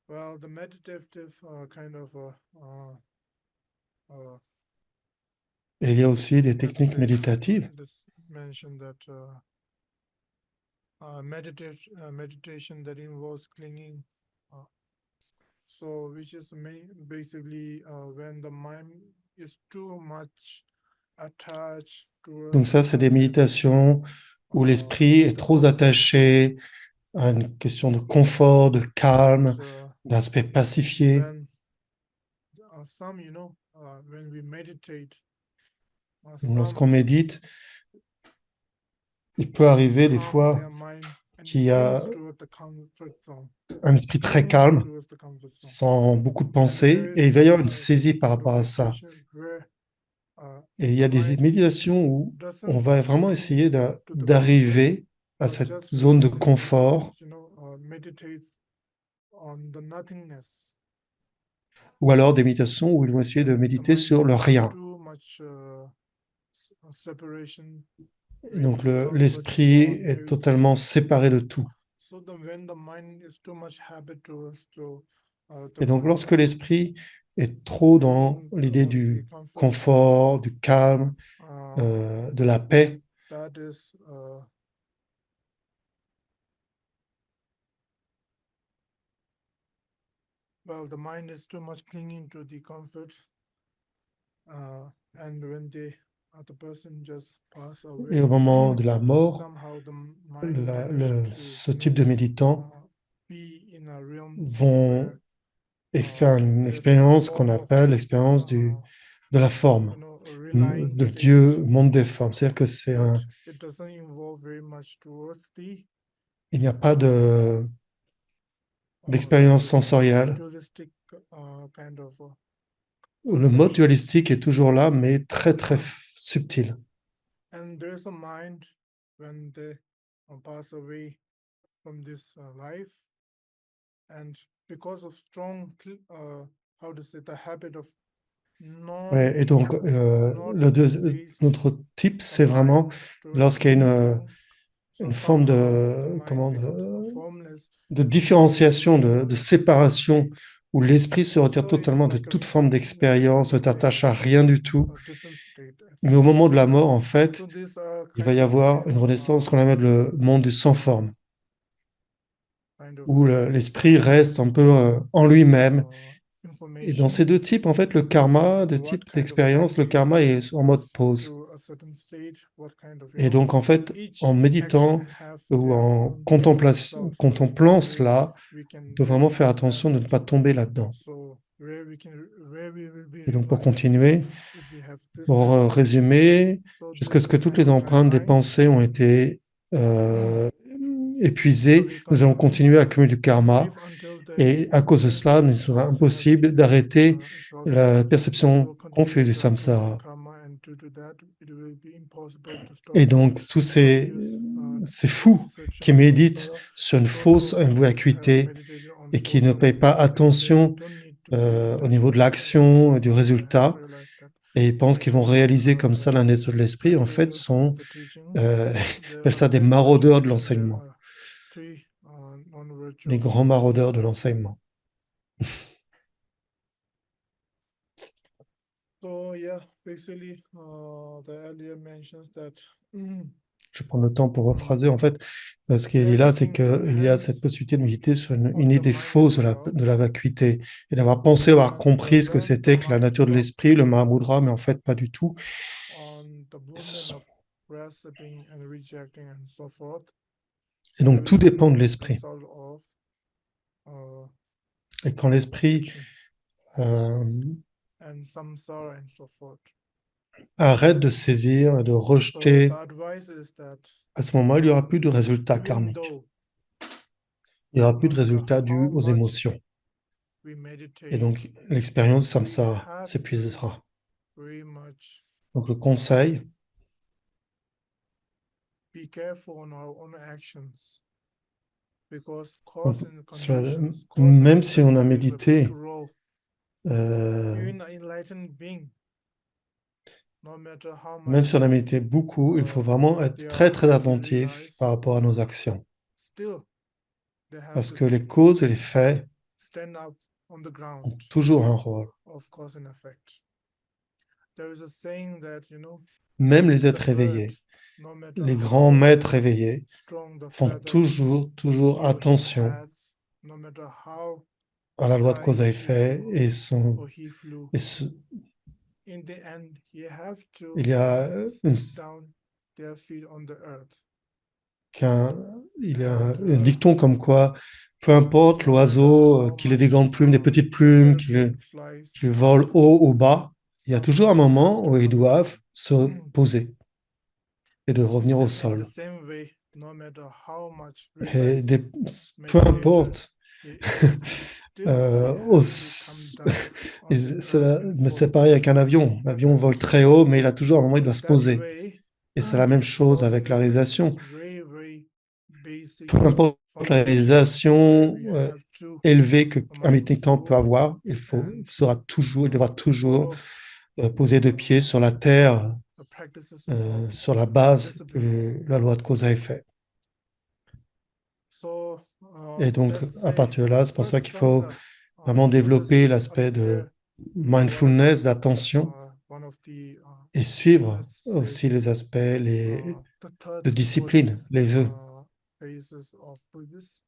well, the meditative kind of uh, Et il y a aussi des let's techniques say, méditatives. let's mention that meditation that involves clinging. So, which is basically when the mind is too much attached Donc towards ça, c'est des méditations où l'esprit est the trop comfort zone, attaché à une question de confort, de but calme, d'aspect pacifié. when some, when we meditate, Donc, lorsqu'on some médite, il peut arriver des calm fois their mind and qu'il y a clings toward the comfort zone, un esprit très clinging calme, towards the comfort zone. sans beaucoup de And there pensées, et is il va y avoir une a saisie par kind of rapport à ça. meditation where Et il y the a des mind méditations où on doesn't va vraiment cling essayer to the comfort, d'arriver à but cette just zone de relatively, confort, meditates on the nothingness. ou alors des méditations où ils vont essayer de When the méditer mind sur le has rien. too much separation Et donc with the comfort l'esprit zone, est everything. totalement séparé de tout. So when the mind is too much habitual to the Et donc lorsque comfort, l'esprit est trop dans clinging l'idée on the du comfort zone, confort, du calme, de la paix, that is well, the mind is too much clinging to the comfort, and when the person just pass et au away, moment de la mort, somehow the mind managed to ce type de méditants be in a realm vont where et faire une there's a expérience qu'on form of appelle l'expérience de la forme, a relying de state, Dieu, monde des formes. C'est-à-dire que but it doesn't involve very much towards the il n'y a pas kind d'expérience of sensorielle. dualistic kind of Le mode conception. dualistique est toujours là, mais très très subtil. And there's a mind when they pass away from this life, and because of strong, how to say, the habit of Ouais, et donc, not based notre type, a c'est vraiment mind towards lorsqu'il y a anything. So une forme somehow the mind comment, becomes a formless, de and différenciation, de a distant séparation, state. où l'esprit se retire So it's totalement de like toute forme d'expérience, kind ne of t'attache à rien du tout. a different state Mais au actually. moment de la mort, en fait, So these are il va kind y of avoir une renaissance qu'on appelle le monde du sans forme, où let's say l'esprit reste un peu en lui-même. Et dans ces information deux types, en fait, le karma, de on what type kind of d'expérience, le techniques karma est en mode goes pause. through a certain state, what kind of Et donc, en fait, en each action méditant have ou their en own contemplation, self. So contemplant where cela, we il can faut vraiment faire recognize that. attention de ne pas tomber là-dedans. So where we will be Et donc, pour reviving continuer, if we have this pour kind of meditation. résumer, So jusqu'à there's ce que this toutes kind les of empreintes des guideline. pensées ont été So épuisées, we nous allons continue continuer à accumuler du karma. live until the Et à cause de cela, il sera once we have impossible d'arrêter exhausted, la we perception will qu'on continue fait du to accumulate samsara. karma, and due to that, it will be impossible to stop Et the donc, tous continuous ces fous perception qui of méditent samsara. sur une Those fausse who have vacuité meditated on et qui ne false payent pas vacuity, they attention don't need to be au niveau de attached to l'action et du so they have résultat, realized that et ils pensent qu'ils vont actually réaliser comme ça la nature de l'esprit, en fait, material of sont, the teachings, euh, there appelle ça des like Maharaj maraudeurs de mentioned, there l'enseignement, are three non-virtual les grands forms. maraudeurs de l'enseignement. So yeah, basically, the earlier mentions that Je prends le temps pour rephraser. En fait, ce qui est dit là, c'est everything qu'il y a cette depends possibilité de méditer sur on une the idée mind fausse itself. de la vacuité et d'avoir pensé, avoir compris ce que When the c'était que la mind nature de stop l'esprit, le Mahamudra, mais en fait, pas du tout. on the movement of grasping and rejecting and so forth, Et donc, tout dépend de everything is l'esprit. result of Et quand l'esprit fictions euh, and samsara and so forth. arrête de saisir, de So the rejeter, advice is that à ce moment, il n'y aura plus de résultat even karmique. though il n'y aura no plus de matter résultat dû how aux much émotions. we Et meditate, donc, l'expérience de we samsara have to s'épuisera. very much Donc, le conseil, be careful on our own actions because donc, cause and conditions, cause and même si effect on a plays a big médité, role. euh, Even an enlightened being, no matter how même much si on a médité beaucoup, il faut vraiment they être are très, très highly attentif realized, par rapport à nos actions. still they have Parce to que les causes et les faits stand up on the ground ont toujours un rôle. of cause and effect. There is a saying that, Même les the êtres bird, éveillés, no matter les grands how maîtres éveillés strong the font feather toujours he or she attention has, no matter how à la loi de high cause à she effet flew et, or he flew, in the end, you have to il y a, stick down their feet on the earth. qu'un, il y a And un dicton comme quoi, peu importe no matter l'oiseau, how qu'il ait des much grandes plumes, des petites the plumes, airplane flies, qu'il vole haut ou bas, il y a toujours un somehow he has moment to où ils come doivent down. se poser et de revenir au And in the sol. same way, no matter how much Et realized peu meditator importe, he is, still he have to come down et on the earth and mais c'est follow pareil cause avec un and avion. L'avion effect. vole très haut, mais il a toujours un moment où il So doit se that poser. way, Et c'est la même chose cause and avec la effect réalisation. is very, very basic Peu importe la foundation where réalisation we have to élevée qu'un méditant peut mindful avoir, and il devra toujours follow poser deux pieds sur la terre, the practices of sur la base disciplines. de la loi de cause à effet. So Et donc, let's à say partir de là, the c'est pour ça first qu'il faut Sangha, vraiment for this développer l'aspect de appear mindfulness, d'attention, one of the et suivre let's say aussi les aspects the third de Buddhic discipline, les vœux. phases of Buddhist.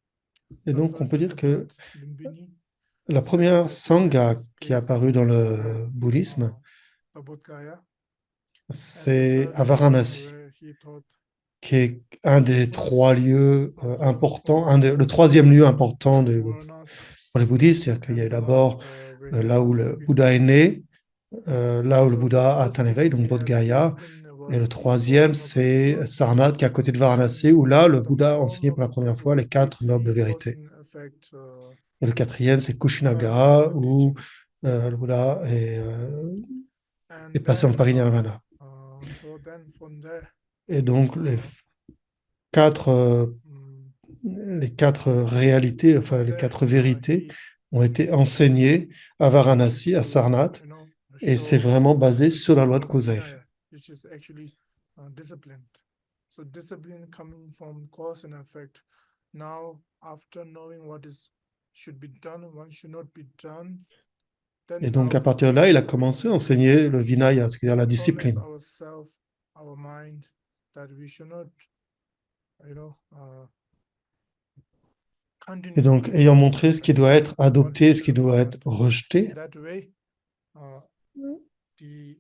Et The donc, on first peut is dire the que bird Lumbini. la The second première is the sangha lotus qui est place apparue dans where le bouddhisme, the Bodh Gaya, and the c'est third à is Varanasi, where he taught qui est un the des first trois lieux importants, le four troisième noble lieu important Varanas, pour les bouddhistes. C'est-à-dire qu'il y and a the last d'abord where he là où was le walking Bouddha est around. né, là où le So the Bouddha a first atteint l'éveil, teaching donc he Bodh has Gaya. given Et was le the Four troisième, Noble c'est Truths, Sarnath, qui est à côté de and Varanasi, où là, le the Bouddha a Four enseigné pour la Noble première Truths fois was les quatre nobles basically cause vérités. and effect Et le quatrième, c'est Kushinagara, où teaching. le Bouddha est And passé en then, parinirvana. so then from there, Et donc, quatre, mm, les quatre réalités, enfin from les there, quatre vérités he ont été enseignées à tried Varanasi, à to, Sarnath, et c'est vraiment basé the sur la teaching loi de of cause à effet. Vinaya, which is actually disciplined. So discipline coming from cause and effect. Now, after knowing what is should be done, what should not be done, Et then donc, à now partir de là, il a we commencé à need enseigner le to Vinaya, c'est-à-dire la promise discipline. ourselves, our mind, that we should not, Et continue donc, this ayant cause and montré ce qui effect, doit être what adopté et ce qui should doit not. être rejeté, That way, the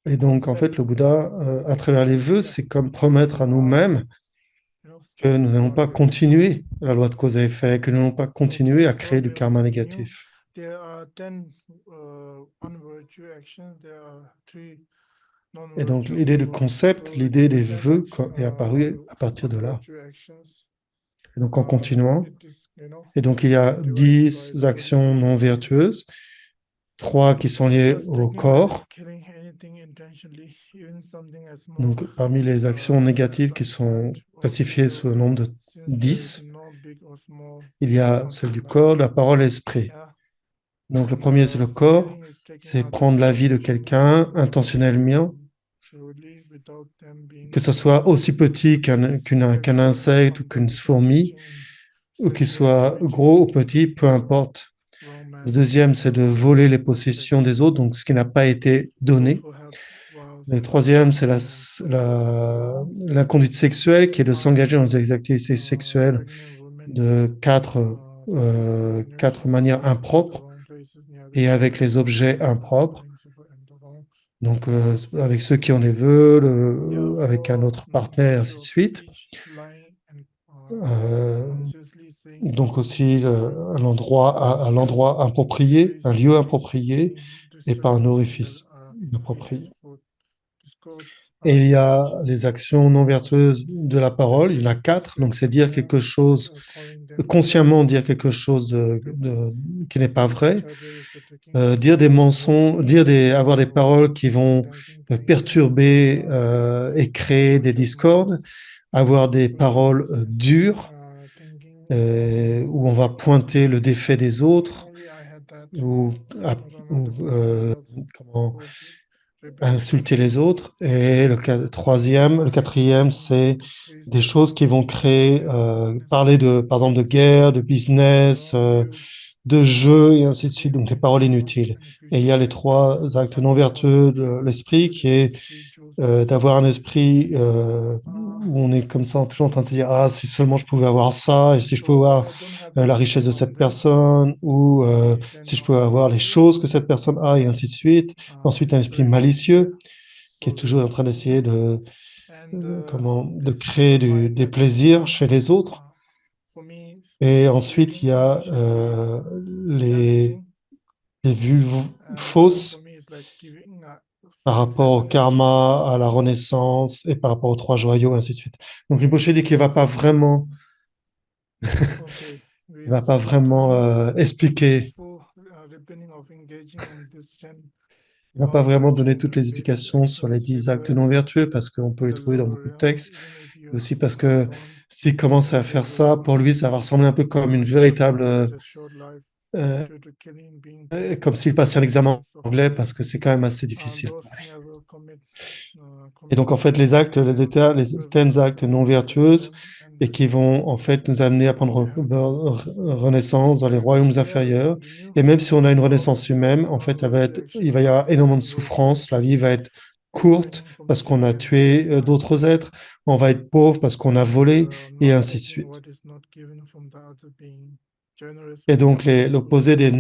et donc, en fait, concept le Bouddha, à travers les vœux, c'est comme promettre à nous-mêmes que nous n'allons pas continuer la loi de cause à effet, que nous n'allons pas continuer à créer du karma négatif. There are 10 unvirtue actions. There are 3 Et donc, non-virtue l'idée du virtues. concept, So l'idée des 10 vœux est apparue à partir de là. unvirtue actions. Et donc, en continuant, It is, et donc il y a divided by 10 the Buddhist actions non philosophy. vertueuses, 3 qui sont liées First, au taking that is corps. killing anything intentionally, even something as small Donc, parmi les actions négatives as qui a sont cat or classifiées finger, sous le nombre de since there is 10, no big or small il y a celle du corps, de la parole et l'esprit. Yeah. Donc, le And premier, c'est le corps, killing is taking c'est prendre others la vie de intentionally, quelqu'un intentionnellement, truly, without them being que ce aware. soit aussi petit qu'un insecte ou qu'une fourmi, ou qu'il soit gros ou petit, peu importe. Le deuxième, c'est de voler les possessions des autres, donc ce qui n'a pas été donné. Le troisième, c'est la conduite sexuelle, qui est de s'engager dans des activités sexuelles de quatre manières impropres et avec les objets impropres. Donc, avec ceux qui ont des vœux, avec un autre partenaire, et ainsi de suite. Donc aussi à l'endroit approprié, un lieu approprié et pas un orifice inapproprié. Et il y a les actions non vertueuses de la parole, il y en a quatre, donc c'est dire quelque chose, consciemment dire quelque chose qui n'est pas vrai, dire des mensonges, avoir des paroles qui vont perturber et créer des discordes, avoir des paroles dures où on va pointer le défait des autres ou, ou, comment, insulter les autres. Et le quatrième, c'est des choses qui vont créer, parler de, par exemple, de guerre, de business, de jeu et ainsi de suite, donc des paroles inutiles. Et il y a les trois actes non vertueux de l'esprit qui est d'avoir un esprit où on est comme ça toujours en train de se dire ah si seulement je pouvais avoir ça et si je pouvais avoir la richesse de cette personne ou si je pouvais avoir les choses que cette personne a et ainsi de suite. Ensuite un esprit malicieux qui est toujours en train d'essayer de créer des plaisirs chez les autres. Et ensuite il y a les vues fausses par rapport au karma, à la renaissance et par rapport aux trois joyaux, ainsi de suite. Donc Rinpoche dit qu'il ne va pas vraiment expliquer, il ne va pas vraiment donner toutes les explications sur les 10 actes non vertueux parce qu'on peut les trouver dans beaucoup de textes. Aussi parce que s'il commence à faire ça, pour lui, ça va ressembler un peu comme une véritable euh, comme s'il passait un examen en anglais parce que c'est quand même assez difficile. Et donc, en fait, les actes, les états, les certains actes non vertueux et qui vont en fait nous amener à prendre renaissance dans les royaumes inférieurs. Et même si on a une renaissance humaine, en fait, il va y avoir énormément de souffrance. La vie va être courte parce qu'on a tué d'autres êtres. On va être pauvre parce qu'on a volé et ainsi de suite. Et donc, l'opposé des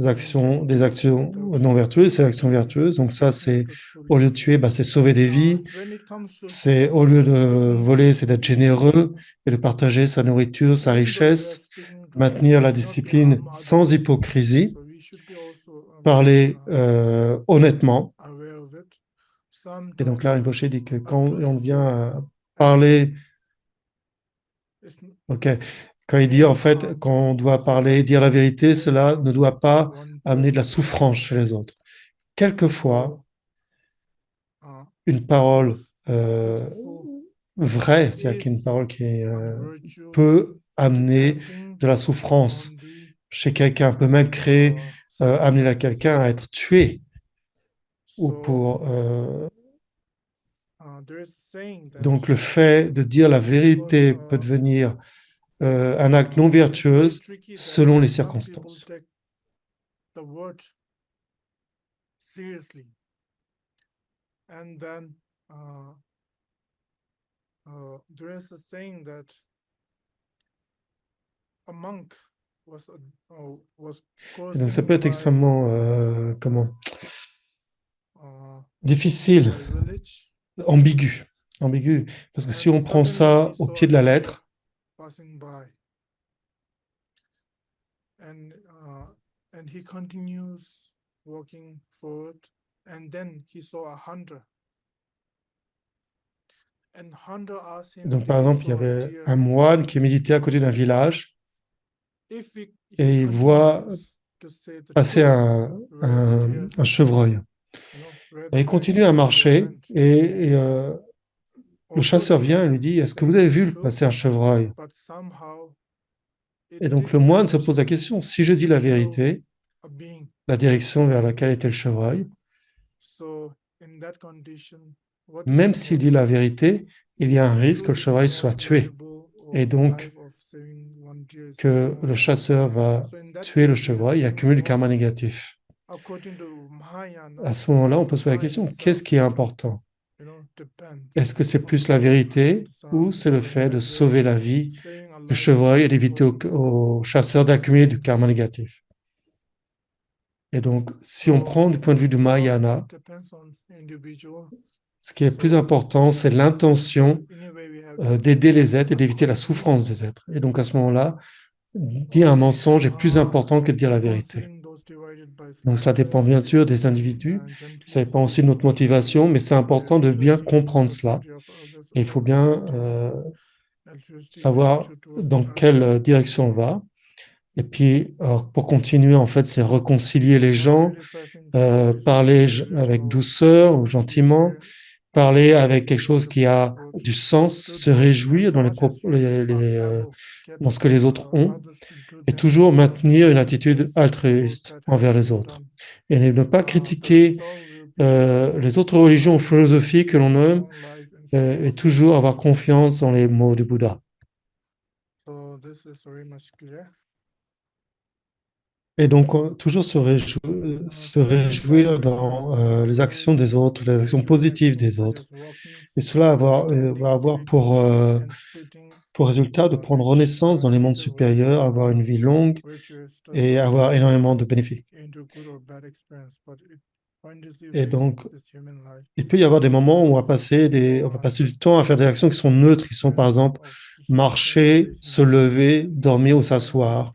actions non vertueuses, c'est l'actions vertueuses. Donc ça, c'est au lieu de tuer, bah, c'est sauver des vies. C'est au lieu de voler, c'est d'être généreux et de partager sa nourriture, sa richesse, maintenir la discipline sans hypocrisie, parler honnêtement. Et donc là, Rinpoche dit que quand on vient à parler, ok, quand il dit en fait qu'on doit parler, dire la vérité, cela ne doit pas amener de la souffrance chez les autres. Quelquefois, une parole vraie, c'est-à-dire qu'une parole qui peut amener de la souffrance chez quelqu'un, peut même créer, amener quelqu'un à être tué ou pour donc le fait de dire la vérité peut devenir un acte non vertueux selon les circonstances. Et donc ça peut être extrêmement difficile, ambigu, parce que si on prend ça au pied de la lettre, donc par exemple, il y avait un moine qui méditait à côté d'un village et il voit passer un chevreuil. Et il continue à marcher et le chasseur vient et lui dit, est-ce que vous avez vu passer un chevreuil? Et donc le moine se pose la question, si je dis la vérité, la direction vers laquelle était le chevreuil, même s'il dit la vérité, il y a un risque que le chevreuil soit tué. Et donc que le chasseur va tuer le chevreuil et accumuler du karma négatif. À ce moment-là, on peut se poser la question, qu'est-ce qui est important? Est-ce que c'est plus la vérité ou c'est le fait de sauver la vie du chevreuil et d'éviter au chasseur d'accumuler du karma négatif? Et donc, si on prend du point de vue du Mahayana, ce qui est plus important, c'est l'intention d'aider les êtres et d'éviter la souffrance des êtres. Et donc, à ce moment-là, dire un mensonge est plus important que de dire la vérité. Donc ça dépend bien sûr des individus, ça dépend aussi de notre motivation, mais c'est important de bien comprendre cela. Et il faut bien savoir dans quelle direction on va. Et puis, alors, pour continuer, en fait, c'est réconcilier les gens, parler avec douceur ou gentiment, parler avec quelque chose qui a du sens, se réjouir dans dans ce que les autres ont, et toujours maintenir une attitude altruiste envers les autres. Et ne pas critiquer les autres religions ou philosophies que l'on aime, et toujours avoir confiance dans les mots du Bouddha. Et donc, toujours se réjouir dans les actions des autres, les actions positives des autres. Et cela va avoir pour résultat de prendre renaissance dans les mondes supérieurs, avoir une vie longue et avoir énormément de bénéfices. Et donc, il peut y avoir des moments où on va passer du temps à faire des actions qui sont neutres, qui sont par exemple marcher, se lever, dormir ou s'asseoir.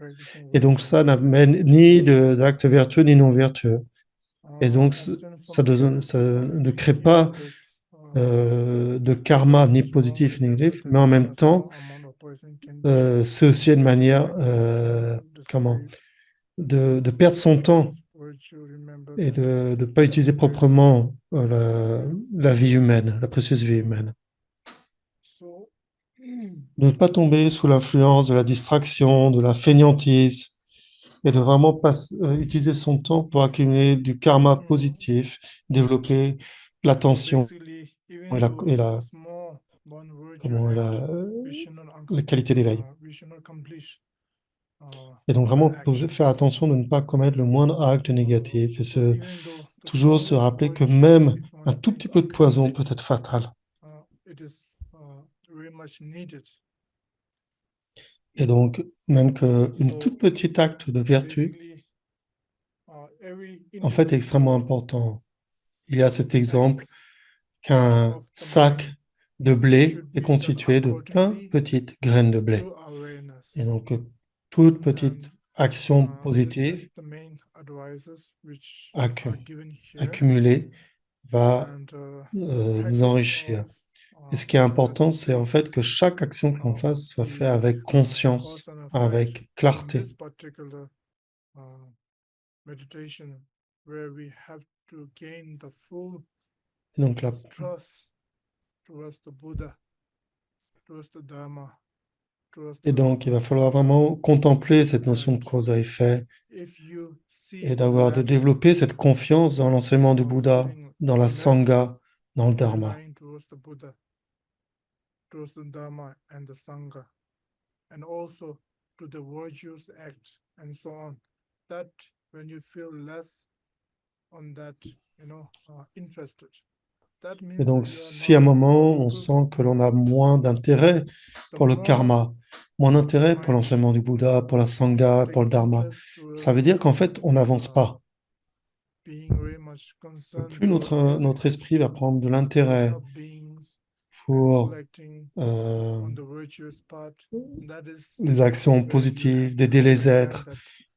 Et donc, ça n'amène ni d'actes vertueux ni non vertueux. Et donc, ça ne crée pas de karma ni positif ni négatif, mais en même temps, c'est aussi une manière comment, de perdre son temps et de ne pas utiliser proprement la vie humaine, la précieuse vie humaine. De ne pas tomber sous l'influence de la distraction, de la fainéantise, et de vraiment utiliser son temps pour accumuler du karma positif, développer l'attention et comment, la qualité d'éveil. Et donc vraiment faire attention de ne pas commettre le moindre acte négatif et toujours se rappeler que même un tout petit peu de poison peut être fatal. Et donc, même qu'une toute petite acte de vertu, en fait, est extrêmement important. Il y a cet exemple qu'un sac de blé est constitué de plein de petites graines de blé. Et donc, toute petite action positive accumulée va nous enrichir. Et ce qui est important, c'est en fait que chaque action que l'on fasse soit faite avec conscience, avec clarté. Et donc là, et donc il va falloir vraiment contempler cette notion de cause à effet et de développer cette confiance dans l'enseignement du Bouddha, dans la Sangha, dans le Dharma. And also to the virtuous acts and so on, that when you feel less on that, interested. Et donc, si à un moment on sent que l'on a moins d'intérêt pour le karma, moins d'intérêt pour l'enseignement du Bouddha, pour la Sangha, pour le Dharma, ça veut dire qu'en fait, on n'avance pas. Plus notre esprit va prendre de l'intérêt pour les actions positives, d'aider les êtres,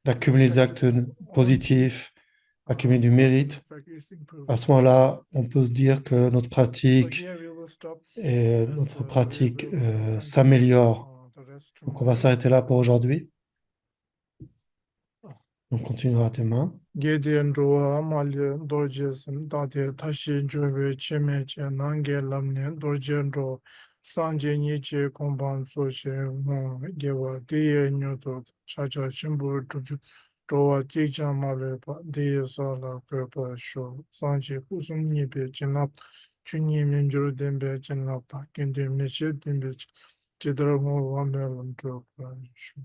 d'accumuler des actes positifs, accumuler du mérite, à ce moment-là, on peut se dire que notre pratique s'améliore. Donc, on va s'arrêter là pour aujourd'hui. On continuera demain. Gedian Roa Amalia Dorjesan Dade Tashi Jove Cheme Che Nange Lamne Dorjan Ro Sanje Niche Komban Soche Mo Gewa Deye Nyoto Chacha Chimbur Tuju Roa Jikjan Male Pa Deye Sala Kepa Sho Sanje Kusum Nipe Chenap Chunyi Minjuru Dembe Chenap Ta Kende Meche Dembe Chedra Mo Wamelam Dropa Sho